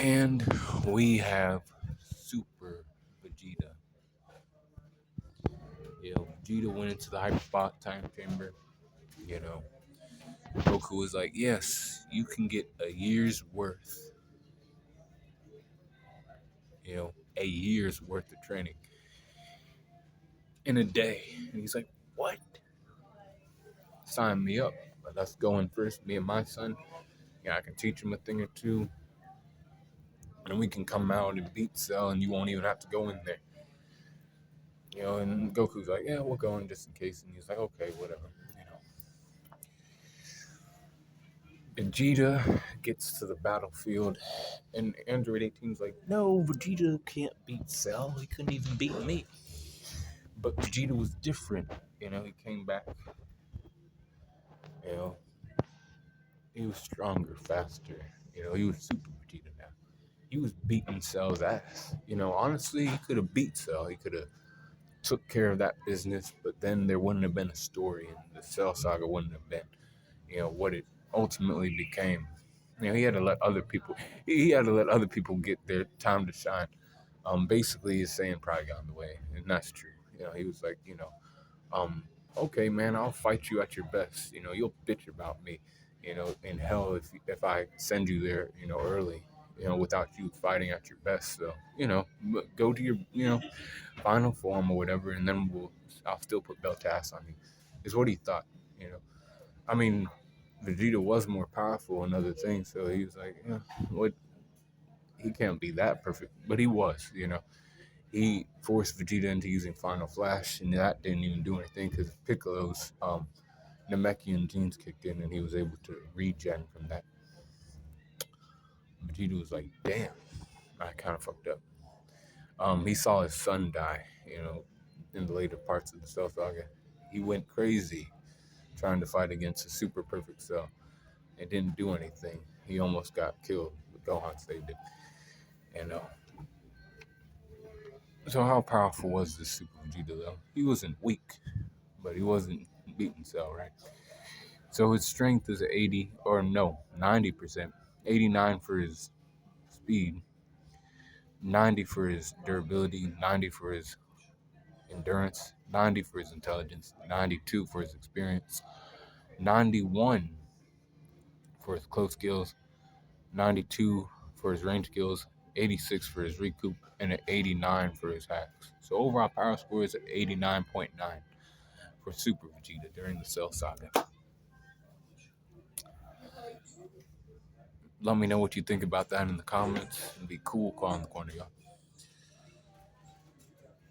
And we have Super Vegeta. Vegeta went into the Hyperbot time chamber. You know, Goku was like, "Yes, you can get a year's worth. A year's worth of training in a day." And he's like, "What? Sign me up. Let's go in first. Me and my son. Yeah, I can teach him a thing or two, and we can come out and beat Cell, and you won't even have to go in there." And Goku's like, "Yeah, we'll go in just in case." And he's like, "Okay, whatever." Vegeta gets to the battlefield, and Android 18's like, "No, Vegeta can't beat Cell. He couldn't even beat me." But Vegeta was different. He came back. You know, he was stronger, faster. He was Super Vegeta now. He was beating Cell's ass. Honestly, he could have beat Cell. He could have took care of that business, but then there wouldn't have been a story, and the Cell saga wouldn't have been, what it ultimately became. He had to let other people. He had to let other people get their time to shine. Basically, his saying probably got in the way, and that's true. He was like, um, okay, man, I'll fight you at your best. You'll bitch about me. In hell, if I send you there, early, without you fighting at your best. So, go to your, final form or whatever, and then I'll still put belt to ass on you. Is what he thought. You know, I mean, Vegeta was more powerful and other things, so he was like, what? He can't be that perfect, but he was. He forced Vegeta into using Final Flash, and that didn't even do anything because Piccolo's Namekian genes kicked in, and he was able to regen from that. Vegeta was like, "Damn, I kind of fucked up." He saw his son die, in the later parts of the Cell Saga. He went crazy trying to fight against a super perfect Cell. It didn't do anything. He almost got killed, but Gohan saved it. And so how powerful was this Super Vegeta though? He wasn't weak, but he wasn't beating Cell, right? So his strength is 80, or no, 90%. 89 for his speed, 90 for his durability, 90 for his endurance, 90 for his intelligence, 92 for his experience, 91 for his close skills, 92 for his range skills, 86 for his recoup, and an 89 for his hacks. So overall power score is at 89.9 for Super Vegeta during the Cell Saga. Let me know what you think about that in the comments. It'd be cool calling the corner, y'all.